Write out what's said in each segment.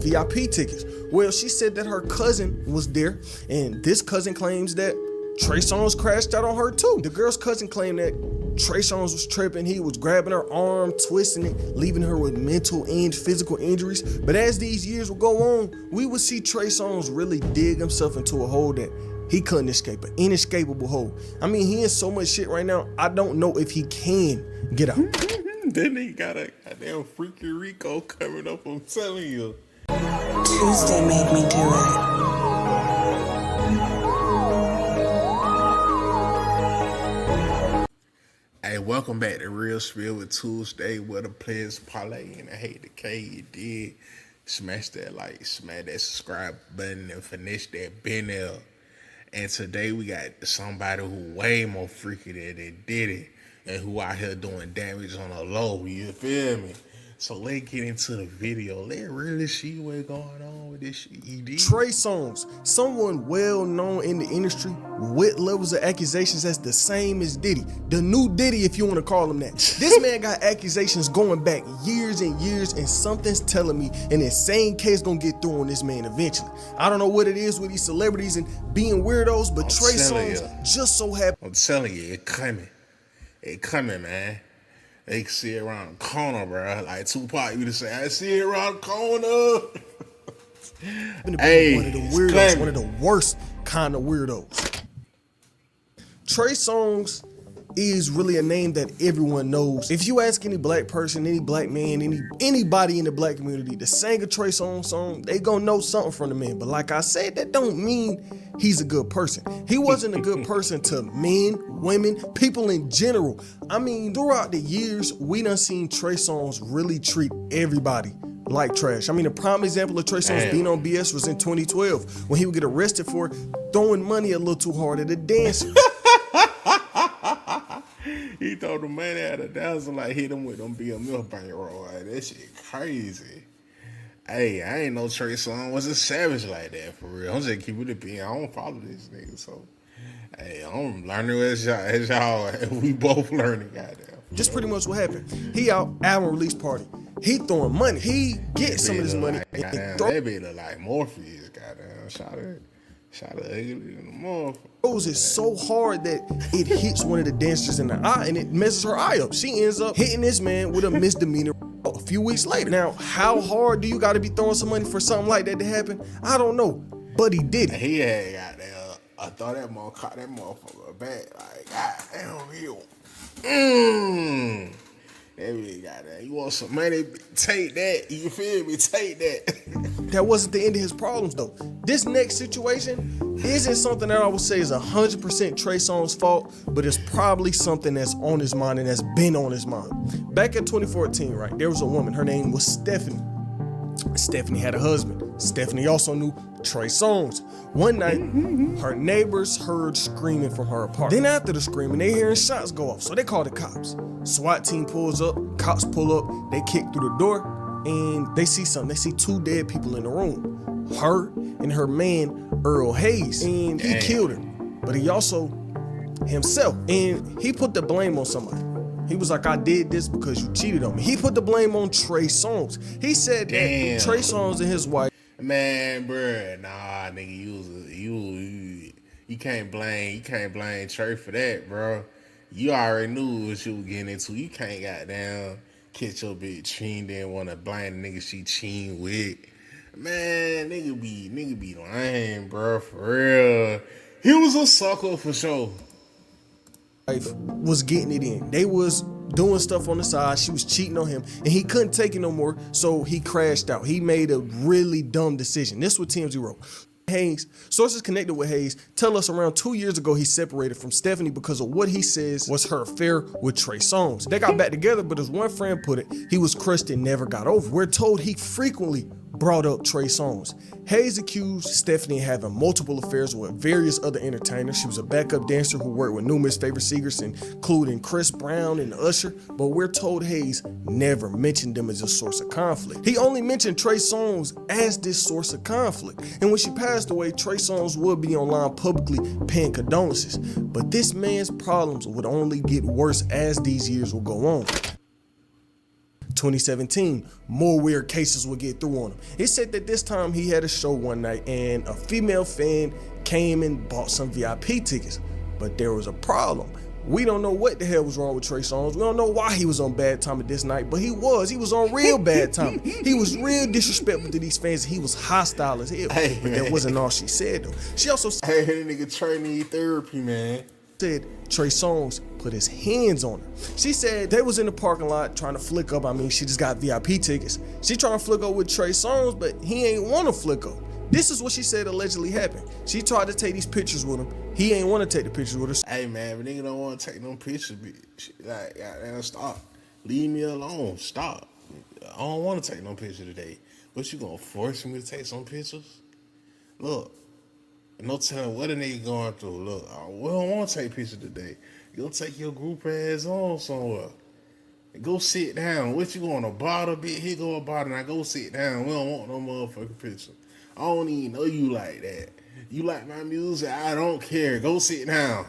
VIP tickets. Well, she said that her cousin was there, and this cousin claims that Trey Songz crashed out on her too. The girl's cousin claimed that Trey Songz was tripping. He was grabbing her arm, twisting it, leaving her with mental and physical injuries. But as these years would go on, we would see Trey Songz really dig himself into a hole that he couldn't escape, an inescapable hole. I mean, he in so much shit right now, I don't know if he can get out. Then he got a goddamn Freaky Rico coming up, I'm telling you. Tuesday made me do it. Hey, welcome back to Real Spill with Tuesday, where the players parlay, and I hate the K you did. Smash that like, smash that subscribe button, and finish that bell. And today we got somebody who way more freaky than Diddy, and who out here doing damage on a low, you feel me? So let's get into the video. Let's really see what's going on with this shit he did. Trey Songz, someone well known in the industry with levels of accusations that's the same as Diddy. The new Diddy, if you want to call him that. This man got accusations going back years and years, and something's telling me an insane case gonna get through on this man eventually. I don't know what it is with these celebrities and being weirdos, but Trey Songz just so happy. I'm telling you, it coming. It coming, man. They can see it around the corner, bro. Like Tupac used to say, I see it around the corner. Hey, one of the weirdos, one of the worst kind of weirdos. Trey Songz is really a name that everyone knows. If you ask any black person, any black man, anybody in the black community to sing a Trey Songz song, they gonna know something from the man. But like I said, that don't mean he's a good person. He wasn't a good person to men, women, people in general. I mean, throughout the years, we done seen Trey Songz really treat everybody like trash. I mean, a prime example of Trey Songz being on BS was in 2012 when he would get arrested for throwing money a little too hard at a dancer. He throw the money at a dancer, like hit him with them BMF bankroll. Like, that shit crazy. Hey, I ain't know Trey Songz was a savage like that, for real. I'm just keeping it being. I don't follow this nigga, so hey, I'm learning as y'all. We both learning, goddamn. Just pretty much what happened. He out, album release party. He throwing money. He gets some of this money. Like, that be look like Morpheus, goddamn. Shot her ugly in the motherfucker. It so hard that it hits one of the dancers in the eye and it messes her eye up. She ends up hitting this man with a misdemeanor a few weeks later. Now, how hard do you got to be throwing some money for something like that to happen? I don't know, but he did it. He had got there. I thought that motherfucker caught that motherfucker back. Like, goddamn, that really got that. You want some money? Take that. You feel me? Take that. That wasn't the end of his problems, though. This next situation isn't something that I would say is 100% Trey Songz' fault, but it's probably something that's on his mind and that's been on his mind. Back in 2014, right, there was a woman. Her name was Stephanie. Stephanie had a husband. Stephanie also knew Trey Songz. One night, her neighbors heard screaming from her apartment. Then after the screaming, they hearing shots go off, so they call the cops. SWAT team pulls up, cops pull up, they kick through the door, and they see something. They see two dead people in the room. Her and her man, Earl Hayes. And he killed her, but he also himself. And he put the blame on somebody. He was like, I did this because you cheated on me. He put the blame on Trey Songz. He said that Trey Songz and his wife. Man, bruh, nah, nigga, you can't blame Trey for that, bro. You already knew what you were getting into. You can't goddamn catch your bitch cheating, then wanna blame the nigga she cheating with. Man, nigga be lying, bro, for real. He was a sucker for sure. Was getting it in. They was doing stuff on the side. She was cheating on him, and he couldn't take it no more, so he crashed out. He made a really dumb decision. This is what TMZ wrote. Hayes, sources connected with Hayes tell us around 2 years ago he separated from Stephanie because of what he says was her affair with Trey Songz. They got back together, but as one friend put it, he was crushed and never got over. We're told he frequently brought up Trey Songz. Hayes accused Stephanie of having multiple affairs with various other entertainers. She was a backup dancer who worked with numerous favorite singers, including Chris Brown and Usher, but we're told Hayes never mentioned them as a source of conflict. He only mentioned Trey Songz as this source of conflict. And when she passed away, Trey Songz would be online publicly paying condolences. But this man's problems would only get worse as these years will go on. 2017, more weird cases would get through on him. He said that this time he had a show one night and a female fan came and bought some VIP tickets, but there was a problem. We don't know what the hell was wrong with Trey Songz. We don't know why he was on bad timing this night, but he was on real bad timing. He was real disrespectful to these fans. He was hostile as hell. Hey, but that wasn't all she said though. She also Hey, that nigga Trey need therapy, man. said Trey Songz put his hands on her. She said they was in the parking lot trying to flick up. I mean, she just got VIP tickets. She trying to flick up with Trey Songz, but he ain't want to flick up. This is what she said allegedly happened. She tried to take these pictures with him. He ain't want to take the pictures with her. Hey, man, if nigga don't want to take no pictures, like, goddamn, stop. Leave me alone. Stop. I don't want to take no picture today. But you gonna force me to take some pictures? Look, no telling what a nigga going through. Look, we don't want to take pictures today. Go take your group ass on somewhere. Go sit down. What you going to bottle, bitch? Here go a bottle. Now go sit down. We don't want no motherfucking picture. I don't even know you like that. You like my music? I don't care. Go sit down.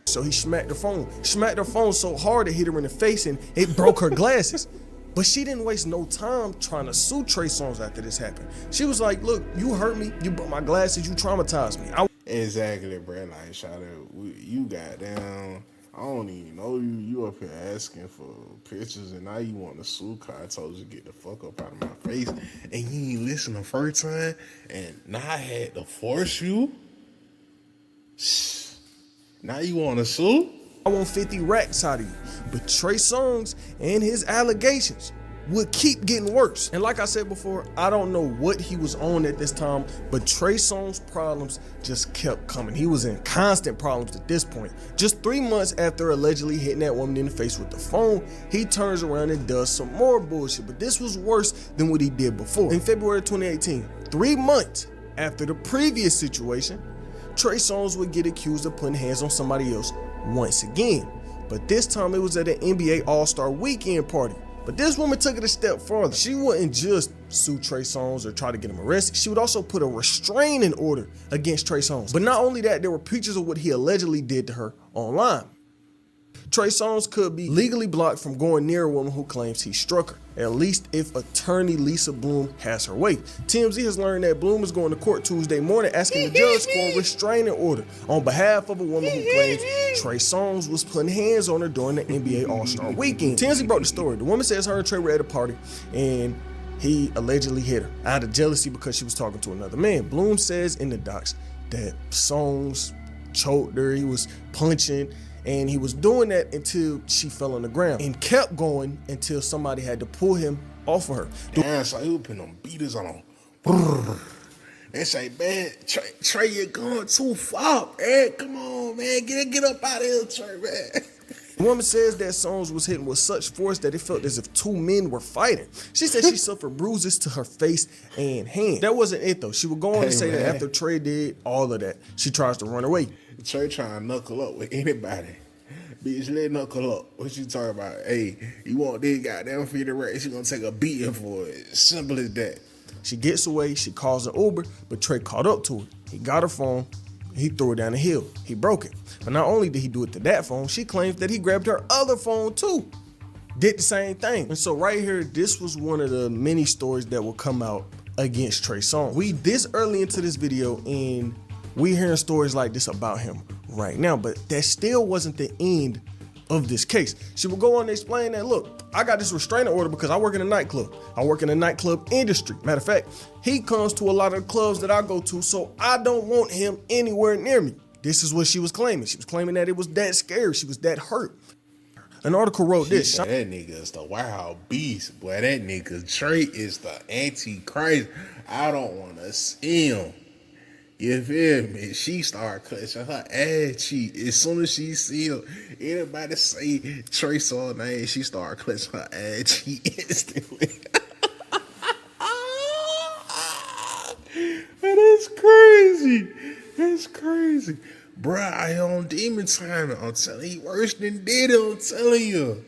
So he smacked her phone. Smacked her phone so hard it hit her in the face and it broke her glasses. But she didn't waste no time trying to sue Trey Songz after this happened. She was like, look, you hurt me. You broke my glasses. You traumatized me. Exactly, bro. Like, shout out. You got down. I don't even know you. You up here asking for pictures, and now you want to sue. Cause I told you to get the fuck up out of my face, and you ain't listen the first time, and now I had to force you. Now you want to sue? I want 50 racks out of you. But Trey Songz and his allegations would keep getting worse. And like I said before, I don't know what he was on at this time, but Trey Songz' problems just kept coming. He was in constant problems at this point. Just 3 months after allegedly hitting that woman in the face with the phone, he turns around and does some more bullshit, but this was worse than what he did before. In February 2018, 3 months after the previous situation, Trey Songz would get accused of putting hands on somebody else once again. But this time it was at an NBA All-Star Weekend party. But this woman took it a step further. She wouldn't just sue Trey Songz or try to get him arrested. She would also put a restraining order against Trey Songz. But not only that, there were pictures of what he allegedly did to her online. Trey Songz could be legally blocked from going near a woman who claims he struck her, at least if attorney Lisa Bloom has her way. TMZ has learned that Bloom is going to court Tuesday morning asking the judge for a restraining order on behalf of a woman who claims Trey Songz was putting hands on her during the NBA All-Star Weekend. TMZ broke the story. The woman says her and Trey were at a party and he allegedly hit her out of jealousy because she was talking to another man. Bloom says in the docs that Songz choked her, he was punching, and he was doing that until she fell on the ground and kept going until somebody had to pull him off of her. Damn, so he was putting them beaters on him. They say, man, Trey, you're going too far, man. Come on, man. Get up out of here, Trey, man. The woman says that Songz was hitting with such force that it felt as if two men were fighting. She said she suffered bruises to her face and hand. That wasn't it though. She would go on to say that after Trey did all of that, she tries to run away. Trey trying to knuckle up with anybody. Bitch, let knuckle up. What you talking about? Hey, you want this goddamn feed the race, you gonna take a beating for it. Simple as that. She gets away, she calls an Uber, but Trey caught up to her. He got her phone, he threw her down the hill. He broke it. But not only did he do it to that phone, she claims that he grabbed her other phone too. Did the same thing. And so right here, this was one of the many stories that will come out against Trey Songz. We this early into this video and we hearing stories like this about him right now, but that still wasn't the end of this case. She will go on and explain that, look, I got this restraining order because I work in a nightclub. I work in the nightclub industry. Matter of fact, he comes to a lot of the clubs that I go to, so I don't want him anywhere near me. This is what she was claiming. She was claiming that it was that scary. She was that hurt. An article wrote this. That nigga is the wild beast, boy. That nigga Trey is the Antichrist. I don't want to see him. You feel me? She started clutching her ass cheek. As soon as she see him, anybody say Trey Songz name, she started clutching her ass cheek instantly. That's crazy. That's crazy. Bruh, I on demon time. I'm telling you, worse than Diddy, I'm telling you.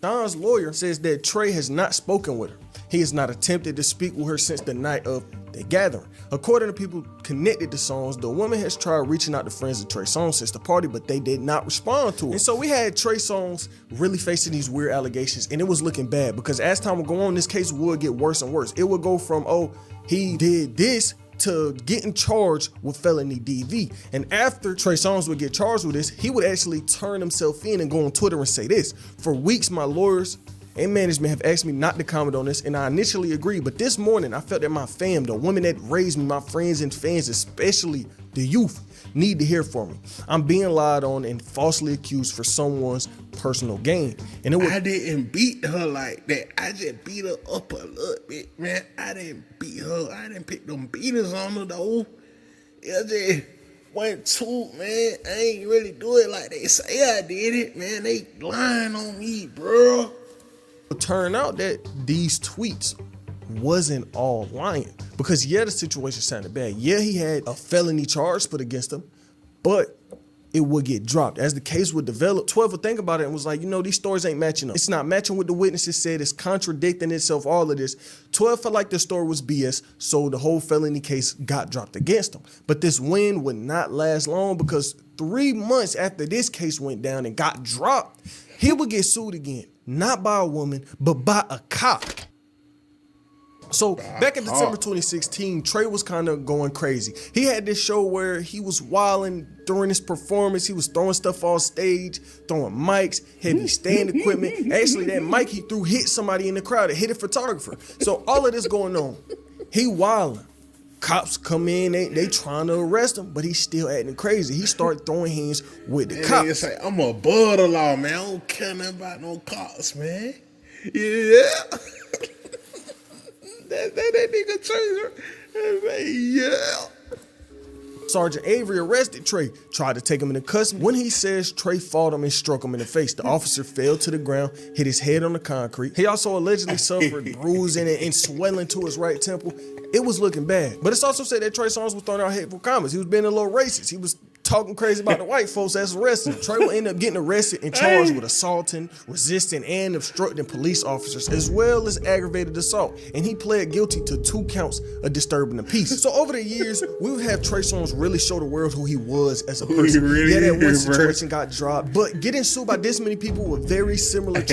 Don's lawyer says that Trey has not spoken with her. He has not attempted to speak with her since the night of their gathering. According to people connected to Songz, the woman has tried reaching out to friends of Trey Songz since the party, but they did not respond to it. And so we had Trey Songz really facing these weird allegations, and it was looking bad because as time would go on, this case would get worse and worse. It would go from, oh, he did this to getting charged with felony DV. And after Trey Songz would get charged with this, he would actually turn himself in and go on Twitter and say this: "For weeks, my lawyers and management have asked me not to comment on this, and I initially agreed, but this morning I felt that my fam, the women that raised me, my friends and fans, especially the youth, need to hear from me. I'm being lied on and falsely accused for someone's personal gain." And I didn't beat her like that. I just beat her up a little bit, man. I didn't beat her. I didn't pick them beaters on her though. It just went too, man. I ain't really do it like they say I did it, man. They lying on me, bro. It turned out that these tweets wasn't all lying, because yeah, the situation sounded bad. Yeah, he had a felony charge put against him, but it would get dropped. As the case would develop, 12 would think about it and was like, these stories ain't matching up. It's not matching what the witnesses said. It's contradicting itself, all of this. 12 felt like the story was BS, so the whole felony case got dropped against him. But this win would not last long, because 3 months after this case went down and got dropped, he would get sued again. Not by a woman, but by a cop. So back in December 2016, Trey was kind of going crazy. He had this show where he was wilding during his performance. He was throwing stuff off stage, throwing mics, heavy stand equipment. Actually, that mic he threw hit somebody in the crowd. It hit a photographer. So all of this going on. He wilding. Cops come in, they trying to arrest him, but he's still acting crazy. He started throwing hands with the cops. It's like, I'm above the law, man. I don't care nothing about no cops, man. Yeah. that nigga Trey, yeah. Sergeant Avery arrested Trey, tried to take him into custody. When he says Trey fought him and struck him in the face, the officer fell to the ground, hit his head on the concrete. He also allegedly suffered bruising and swelling to his right temple. It was looking bad. But it's also said that Trey Songz was throwing out hateful comments. He was being a little racist. He was talking crazy about the white folks that's arrested him. Trey will end up getting arrested and charged with assaulting, resisting, and obstructing police officers, as well as aggravated assault. And he pled guilty to 2 counts of disturbing the peace. So over the years, we would have Trey Songz really show the world who he was as a person. Really yeah, that one is, situation got dropped, but getting sued by this many people with very similar.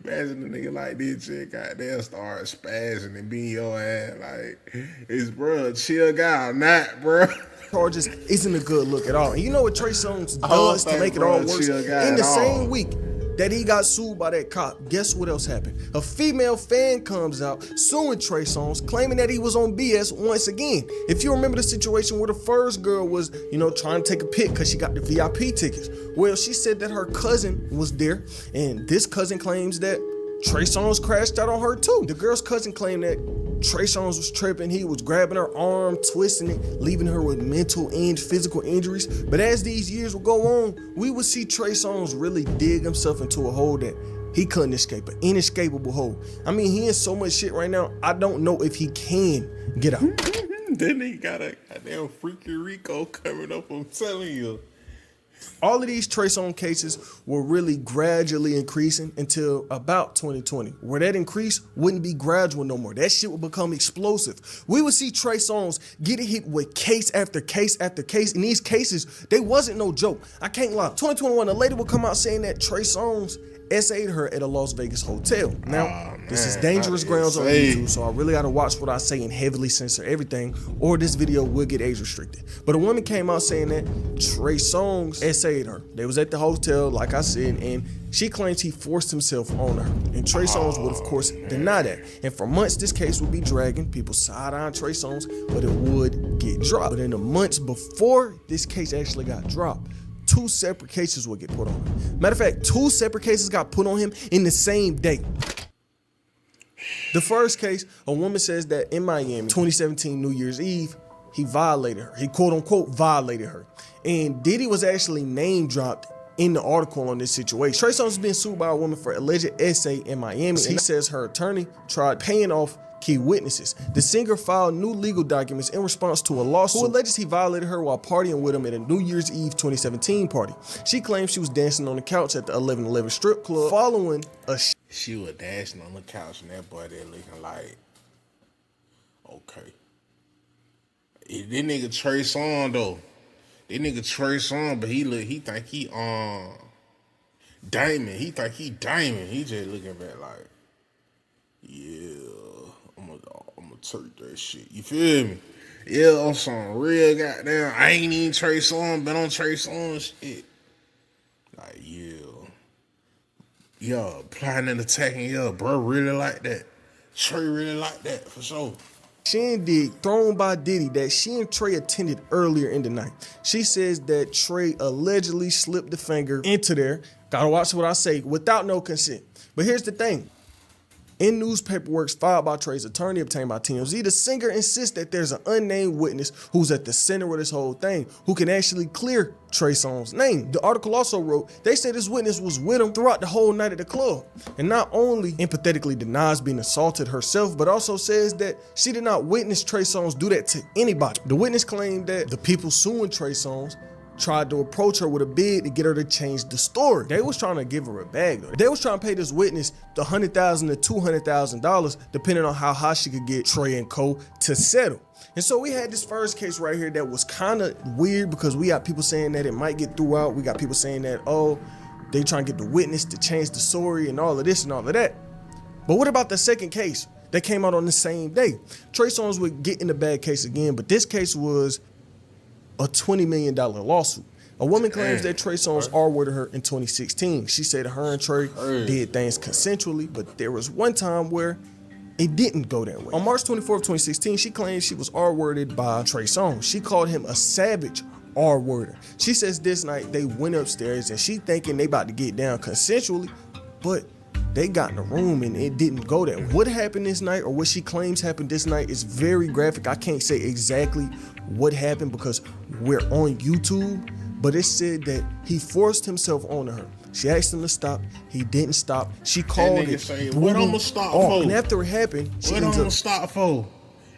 Imagine a nigga like this shit goddamn start spazzing and being your ass like, it's bro, chill guy, not bro. Charges isn't a good look at all. And you know what Trey Songz does to make it all worse? In the same week that he got sued by that cop, guess what else happened? A female fan comes out suing Trey Songz, claiming that he was on BS once again. If you remember the situation where the first girl was, trying to take a pic because she got the VIP tickets. Well, she said that her cousin was there, and this cousin claims that Trey Songz crashed out on her too. The girl's cousin claimed that Trey Songz was tripping. He was grabbing her arm, twisting it, leaving her with mental and physical injuries. But as these years would go on, we would see Trey Songz really dig himself into a hole that he couldn't escape, an inescapable hole. I mean, he in so much shit right now, I don't know if he can get out. Then he got a goddamn Freaky Rico coming up, I'm telling you. All of these Trey Songz cases were really gradually increasing until about 2020, where that increase wouldn't be gradual no more. That shit would become explosive. We would see Trey Songz get hit with case after case after case. And these cases, they wasn't no joke. I can't lie. 2021, a lady would come out saying that Trey Songz essayed her at a Las Vegas hotel. Now, this is dangerous grounds on YouTube, so I really gotta watch what I say and heavily censor everything, or this video will get age restricted. But a woman came out saying that Trey Songz essayed her. They was at the hotel, like I said, and she claims he forced himself on her. And Trey Songz would, of course, deny that. And for months, this case would be dragging. People side-eyeing Trey Songz, but it would get dropped. But in the months before this case actually got dropped, 2 separate cases would get put on him. Matter of fact, 2 separate cases got put on him in the same day. The first case, a woman says that in Miami, 2017 New Year's Eve, he violated her. He quote unquote violated her. And Diddy was actually name dropped in the article on this situation. Trey Songz is being sued by a woman for alleged essay in Miami. He says her attorney tried paying off key witnesses. The singer filed new legal documents in response to a lawsuit who alleges he violated her while partying with him at a New Year's Eve 2017 party. She claims she was dancing on the couch at the 1111 strip club following a She was dashing on the couch and that boy there looking like This nigga Trey Songz though. This nigga Trey Songz, but he think he diamond. He think he diamond. He just looking back like, yeah, I'm gonna turn that shit. You feel me? Yeah, on some real goddamn. I ain't even Trey Songz, been on Trey Songz shit. Like, yeah, planning and attacking, yeah, bro, really like that. Trey really like that for sure. Shindig thrown by Diddy that she and Trey attended earlier in the night. She says that Trey allegedly slipped the finger into there. Gotta watch what I say, without no consent. But here's the thing. In news paperwork filed by Trey's attorney obtained by TMZ, the singer insists that there's an unnamed witness who's at the center of this whole thing, who can actually clear Trey Songz's name. The article also wrote, they say this witness was with him throughout the whole night at the club, and not only empathetically denies being assaulted herself, but also says that she did not witness Trey Songz do that to anybody. The witness claimed that the people suing Trey Songz tried to approach her with a bid to get her to change the story. They was trying to give her a bag though. They was trying to pay this witness the $100,000 to $200,000 depending on how high she could get Trey and Co to settle. And so we had this first case right here that was kind of weird because we got people saying that it might get through out. We got people saying that, oh, they trying to get the witness to change the story and all of this and all of that. But what about the second case that came out on the same day? Trey Songz would get in the bad case again, but this case was a $20 million lawsuit. A woman claims that Trey Songz R-worded her in 2016. She said her and Trey did things consensually, but there was one time where it didn't go that way. On March 24th, 2016, she claims she was R-worded by Trey Songz. She called him a savage R-worder. She says this night they went upstairs and she thinking they about to get down consensually, but they got in the room and it didn't go there. What happened this night, or what she claims happened this night, is very graphic. I can't say exactly what happened because we're on YouTube, but it said that he forced himself onto her. She asked him to stop. He didn't stop. She called it. Say, what I'ma stop for? And after it happened, she what I'ma stop for?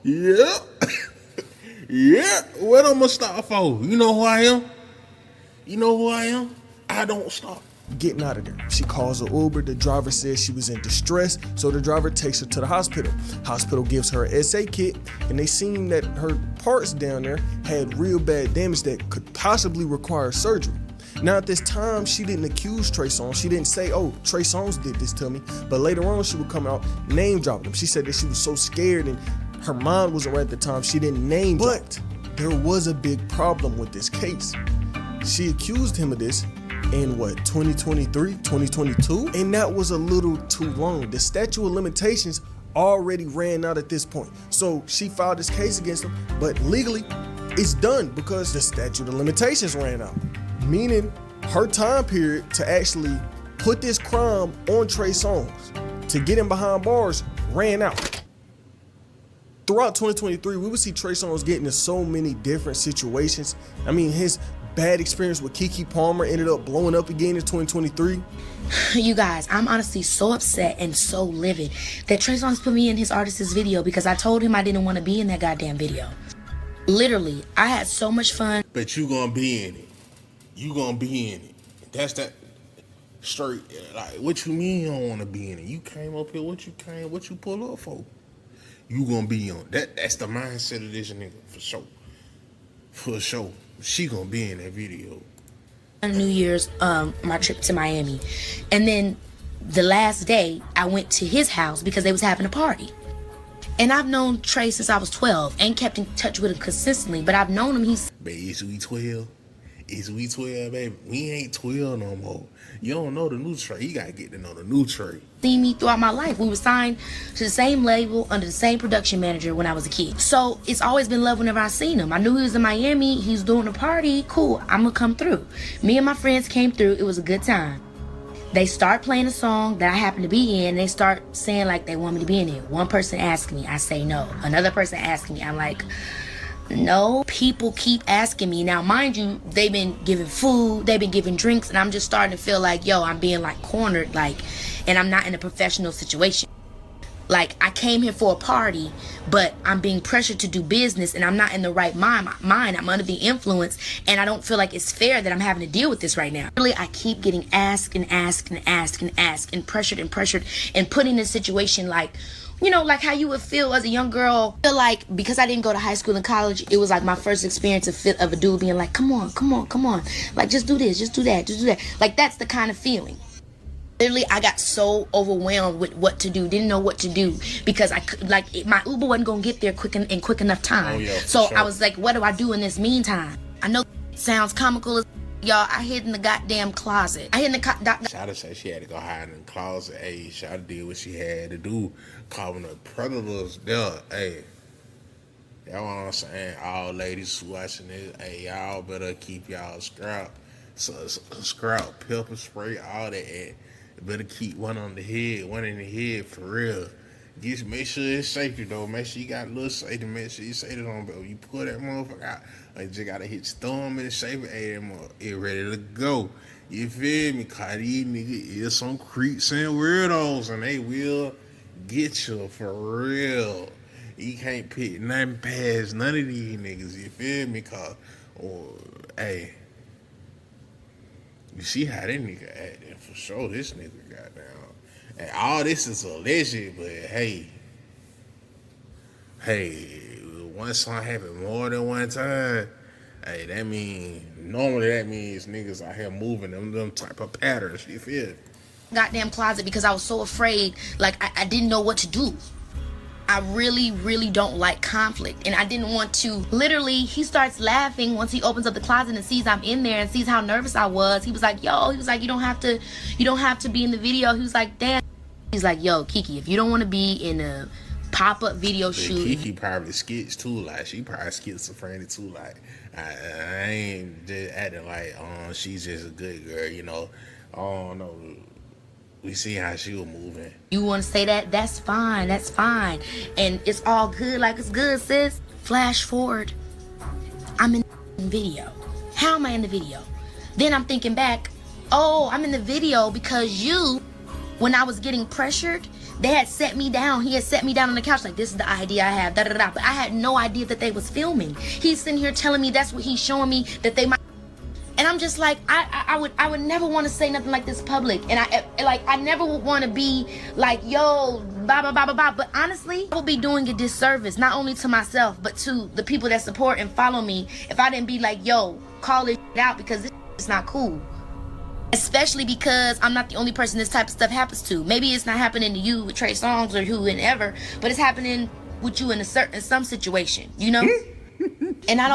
Yeah. Yeah. What I'ma stop for? You know who I am? You know who I am? I don't stop. Getting out of there. She calls an Uber. The driver says she was in distress, so the driver takes her to the hospital. Hospital gives her an SA kit, and they seen that her parts down there had real bad damage that could possibly require surgery. Now at this time, she didn't accuse Trey Songz. She didn't say, oh, Trey Songz did this to me. But later on, she would come out name dropping him. She said that she was so scared and her mind wasn't right at the time. She didn't name drop. But there was a big problem with this case. She accused him of this in 2023, 2022, and that was a little too long. The statute of limitations already ran out at this point. So she filed this case against him, but legally it's done because the statute of limitations ran out. Meaning her time period to actually put this crime on Trey Songz to get him behind bars ran out. Throughout 2023, we would see Trey Songz get into so many different situations. I mean, his bad experience with Keke Palmer ended up blowing up again in 2023. You guys, I'm honestly so upset and so livid that Trey Songz put me in his artist's video because I told him I didn't want to be in that goddamn video. Literally, I had so much fun. But you gonna be in it. You gonna be in it. That's that straight. Like, what you mean you don't want to be in it? You came up here, what you pull up for? You gonna be on that. That's the mindset of this nigga for sure. For sure. She gonna be in that video. New Year's, my trip to Miami. And then the last day, I went to his house because they was having a party. And I've known Trey since I was 12. Ain't kept in touch with him consistently, but I've known him. Baby, is we 12? Is we 12, baby? We ain't 12 no more. You don't know the new Trey. You gotta get to know the new Trey. Seen me throughout my life. We were signed to the same label under the same production manager when I was a kid. So it's always been love whenever I seen him. I knew he was in Miami. He's doing a party. Cool, I'm gonna come through. Me and my friends came through. It was a good time. They start playing a song that I happen to be in. They start saying like they want me to be in it. One person asks me, I say no. Another person asks me, I'm like, no. People keep asking me. Now, mind you, they've been giving food, they've been giving drinks, and I'm just starting to feel like, yo, I'm being like cornered, like, and I'm not in a professional situation. Like, I came here for a party, but I'm being pressured to do business, and I'm not in the right mind. I'm under the influence, and I don't feel like it's fair that I'm having to deal with this right now. Really, I keep getting asked and asked and asked and asked and pressured and put in a situation like, You know, like how you would feel as a young girl. Feel like because I didn't go to high school and college, it was like my first experience of a dude being like, come on, come on, come on. Like, just do this, just do that, just do that. Like, that's the kind of feeling. Literally, I got so overwhelmed with what to do, didn't know what to do because my Uber wasn't gonna get there quick enough time. Oh, yeah, so sure. I was like, what do I do in this meantime? I know it sounds comical as y'all. I hid in the goddamn closet. I hid in the Shawty said she had to go hide in the closet. Hey, Shawty did what she had to do. Calling the predators there. Hey, y'all know what I'm saying? All ladies who watching this, hey, y'all better keep y'all scrap, pepper spray, all that. Better keep one on the head, one in the head for real. Just make sure it's safety though. Make sure you got a little safety. Make sure you safety on. But you pull that motherfucker out, you just gotta hit your thumb in the safety. Hey, it ready to go. You feel me? Cause these niggas is some creeps and weirdos, and they will get you for real. You can't pick nothing past none of these niggas. You feel me? Cause, hey. You see how that nigga acting for sure. This nigga got down. And all this is alleged, but hey, one song happened more than one time. Hey, normally that means niggas out here moving them type of patterns. You feel me? goddamn closet because I was so afraid. Like, I didn't know what to do. I really, really don't like conflict. And I didn't want to. Literally, he starts laughing once he opens up the closet and sees I'm in there and sees how nervous I was. He was like, yo, you don't have to be in the video. He was like, damn. He's like, yo, Kiki, if you don't want to be in a pop-up video shoot. Kiki probably skits too, like she probably schizophrenic too, like I ain't just acting like she's just a good girl, you know. I don't know. We see how she was moving. You want to say that? That's fine. That's fine. And it's all good. Like, it's good, sis. Flash forward. I'm in the video. How am I in the video? Then I'm thinking back. Oh, I'm in the video because when I was getting pressured, they had set me down. He had set me down on the couch like, this is the idea I have. Da, da, da. But I had no idea that they was filming. He's sitting here telling me that's what he's showing me, that they might. And I'm just like, I would never want to say nothing like this public. And I never would want to be like, yo, blah, blah, blah, blah, blah. But honestly, I would be doing a disservice, not only to myself, but to the people that support and follow me if I didn't be like, yo, call this shit out because this is not cool. Especially because I'm not the only person this type of stuff happens to. Maybe it's not happening to you with Trey Songz or whoever, but it's happening with you in some situation, you know? And I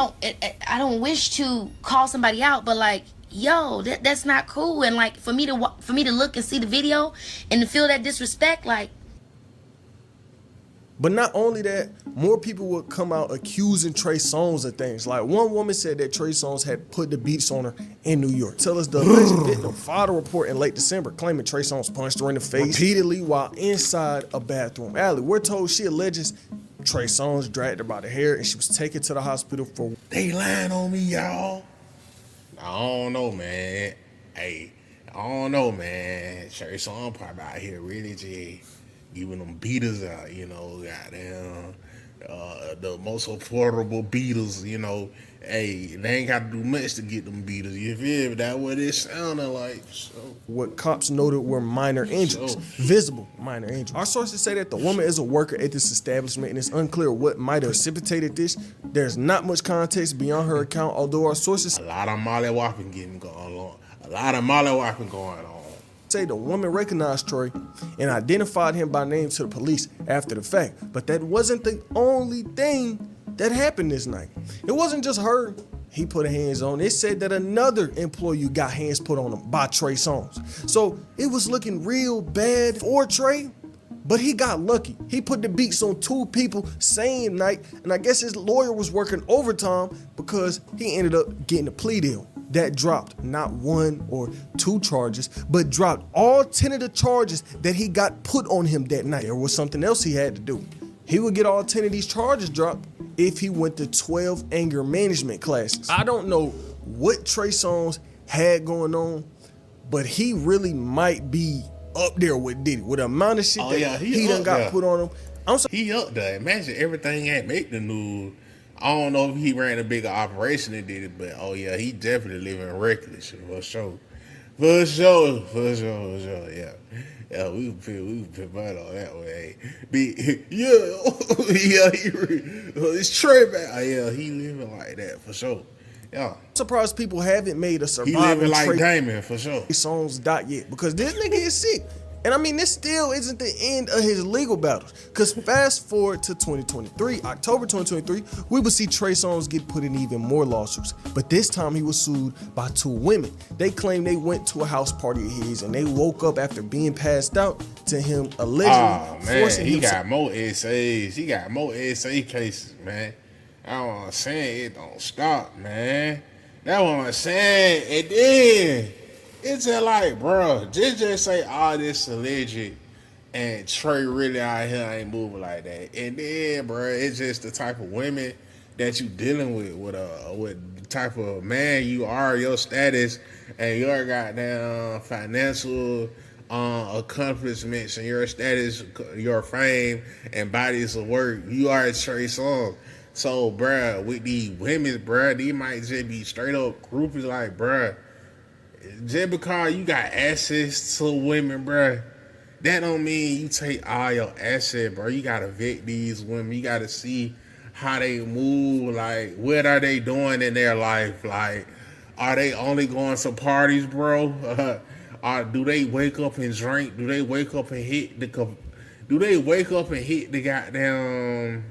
don't wish to call somebody out, but like, yo, that's not cool. And like, for me to look and see the video and to feel that disrespect, like. But not only that, more people would come out accusing Trey Songz of things. Like, one woman said that Trey Songz had put the beats on her in New York. Tell us the alleged victim filed a report in late December claiming Trey Songz punched her in the face repeatedly while inside a bathroom alley. We're told she alleges Trey Songz dragged her by the hair and she was taken to the hospital for. They lying on me, y'all. I don't know, man. Hey, I don't know, man. Trey Songz probably out here really just giving them beaters out, you know, goddamn, the most affordable beaters, you know. Hey, they ain't got to do much to get them beaters, you feel me? That's what it sounded like. So. What cops noted were minor injuries, visible minor injuries. Our sources say that the woman is a worker at this establishment and it's unclear what might have precipitated this. There's not much context beyond her account, although our sources a lot of mollywopping going on. A lot of mollywopping going on. Say the woman recognized Trey and identified him by name to the police after the fact. But that wasn't the only thing that happened this night. It wasn't just her he put hands on. It said that another employee got hands put on him by Trey Songz. So it was looking real bad for Trey, but he got lucky. He put the beats on two people same night, and I guess his lawyer was working overtime because he ended up getting a plea deal. That dropped not one or two charges, but dropped all 10 of the charges that he got put on him that night. There was something else he had to do. He would get all 10 of these charges dropped if he went to 12 anger management classes. I don't know what Trey Songz had going on, but he really might be up there with Diddy. With the amount of shit he done got put on him. He up there. Imagine everything had make the news. I don't know if he ran a bigger operation than did it, but he definitely living reckless for sure. For sure, yeah. Yeah, we can put money on that way. It's Trey back. Yeah, he living like that for sure. Yeah, Surprised people haven't made a he living surviving like Trey Damon for sure. Songz dot yet because this nigga is sick. And I mean, this still isn't the end of his legal battles. Because fast forward to 2023, October 2023, we would see Trey Songz get put in even more lawsuits. But this time he was sued by 2 women. They claim they went to a house party of his and they woke up after being passed out to him allegedly forcing he him got more essays. He got more essay cases, man. That's what I'm saying. It don't stop, man. That's what I'm saying. And then it's just like, bro, just say all this alleged and Trey really out here ain't moving like that. And then, bro, it's just the type of women that you dealing with the type of man you are, your status, and your goddamn financial accomplishments and your status, your fame and bodies of work. You are Trey Songz. So, bruh, with these women, bruh, these might just be straight up groupies like, bruh, just because you got access to women, bruh, that don't mean you take all your assets, bro. You gotta vet these women. You gotta see how they move, like, what are they doing in their life? Like, are they only going to parties, bro? Or do they wake up and drink? Do they wake up and hit the goddamn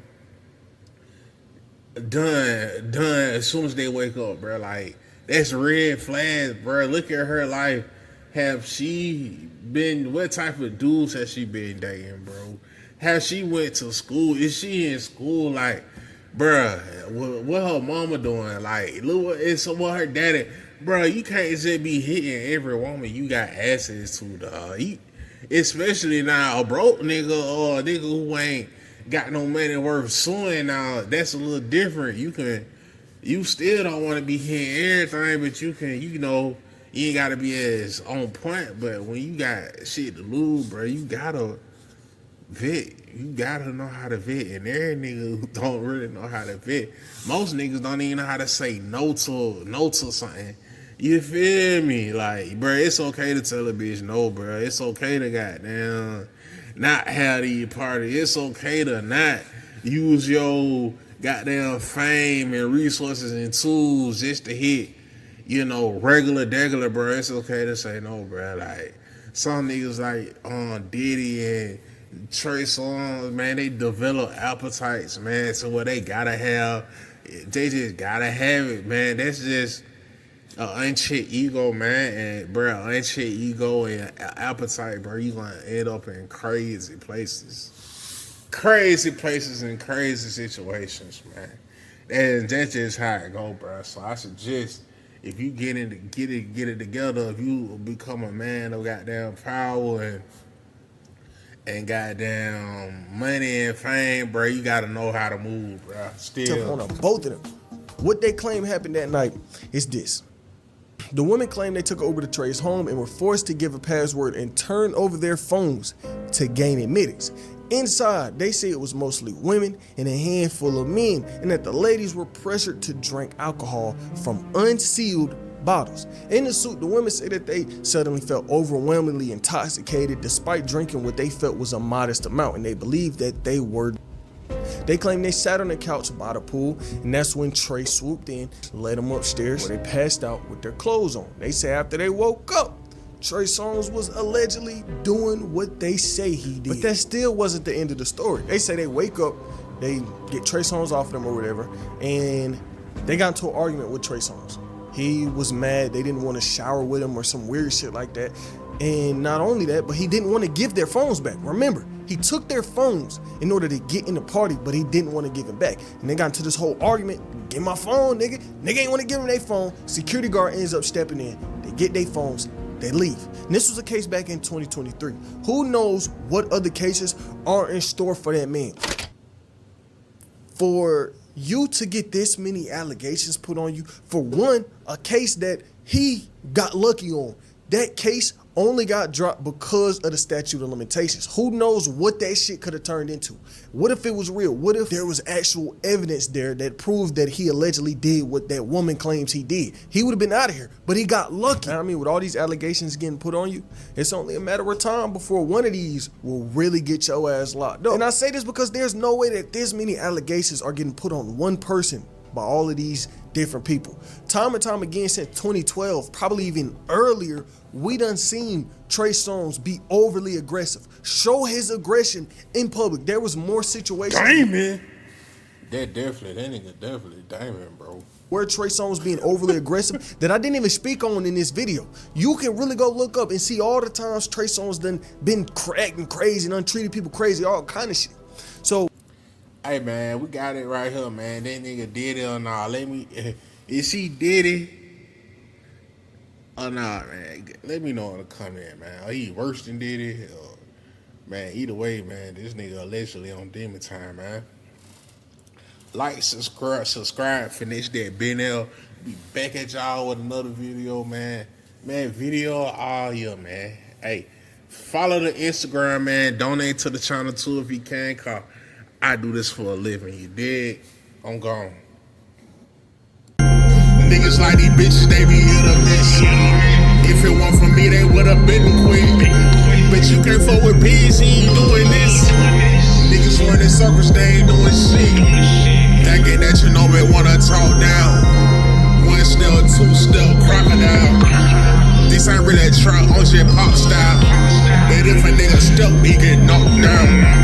done as soon as they wake up, bro? Like, that's red flags, bro. Look at her life. Have she been, what type of dudes has she been dating, bro? Has she went to school? Is she in school? Like, bruh, what her mama doing? Like, look, it's what her daddy, bruh, you can't just be hitting every woman you got access to, dog. Especially now, a broke nigga or a nigga who ain't got no money worth suing now, that's a little different. You still don't want to be hitting everything, but you can, you ain't gotta be as on point. But when you got shit to lose, bro, you gotta vet. You gotta know how to vet. And every nigga who don't really know how to vet, most niggas don't even know how to say no to something. You feel me? Like, bro, it's okay to tell a bitch no, bro. It's okay to goddamn not have these parties. It's okay to not use your goddamn fame and resources and tools just to hit, regular, bro. It's okay to say no, bro. Like, some niggas like Diddy and Trey Songz, man, they develop appetites, man, so what they gotta have, they just gotta have it, man. That's just an unchecked ego, man, and bro, unchecked ego and appetite, bro, you gonna end up in crazy places and crazy situations, man. And that's just how it go, bro. So I suggest, if you get it together, if you become a man of goddamn power and goddamn money and fame, bro, you gotta know how to move, bro. Still on both of them. What they claim happened that night is this. The women claim they took over to Trey's home and were forced to give a password and turn over their phones to gain admittance. Inside, they say it was mostly women and a handful of men, and that the ladies were pressured to drink alcohol from unsealed bottles. In the suit, the women say that they suddenly felt overwhelmingly intoxicated despite drinking what they felt was a modest amount, and they believed that they were. They claim they sat on the couch by the pool, and that's when Trey swooped in, led them upstairs, where they passed out with their clothes on. They say after they woke up, Trey Songz was allegedly doing what they say he did. But that still wasn't the end of the story. They say they wake up, they get Trey Songz off them or whatever, and they got into an argument with Trey Songz. He was mad, they didn't want to shower with him or some weird shit like that. And not only that, but he didn't want to give their phones back. Remember, he took their phones in order to get in the party, but he didn't want to give it back. And they got into this whole argument, get my phone, nigga. Nigga ain't want to give him their phone. Security guard ends up stepping in. They get their phones, they leave. And this was a case back in 2023. Who knows what other cases are in store for that man? For you to get this many allegations put on you, for one, a case that he got lucky on. That case only got dropped because of the statute of limitations. Who knows what that shit could have turned into? What if it was real? What if there was actual evidence there that proved that he allegedly did what that woman claims he did? He would have been out of here, but he got lucky. I mean, with all these allegations getting put on you, it's only a matter of time before one of these will really get your ass locked up. And I say this because there's no way that this many allegations are getting put on one person by all of these different people. Time and time again since 2012, probably even earlier, we done seen Trey Songz be overly aggressive, show his aggression in public. There was more situations. Damon. That nigga definitely Damon, bro. Where Trey Songz being overly aggressive that I didn't even speak on in this video. You can really go look up and see all the times Trey Songz done been cracking crazy and untreated people crazy, all kind of shit. So, hey man, we got it right here, man. That nigga Diddy or nah? Is he Diddy? Oh nah, man. Let me know in the comment, man. Are he worse than Diddy? Man, either way, man, this nigga allegedly on demon time, man. Like, subscribe, finish that BNL. Be back at y'all with another video, man. Man, video all year, man. Hey, follow the Instagram, man. Donate to the channel too if you can, cause I do this for a living. You dig? I'm gone. Niggas like these bitches, they be hit or miss. If it weren't for me, they would've been quick. But you can't fuck with peas, he ain't doing this. Niggas running circles, they ain't doing shit. Thinking that you know me wanna talk down. One step, two step, crocodile. This ain't really a trap, on shit pop style. But if a nigga step, he get knocked down.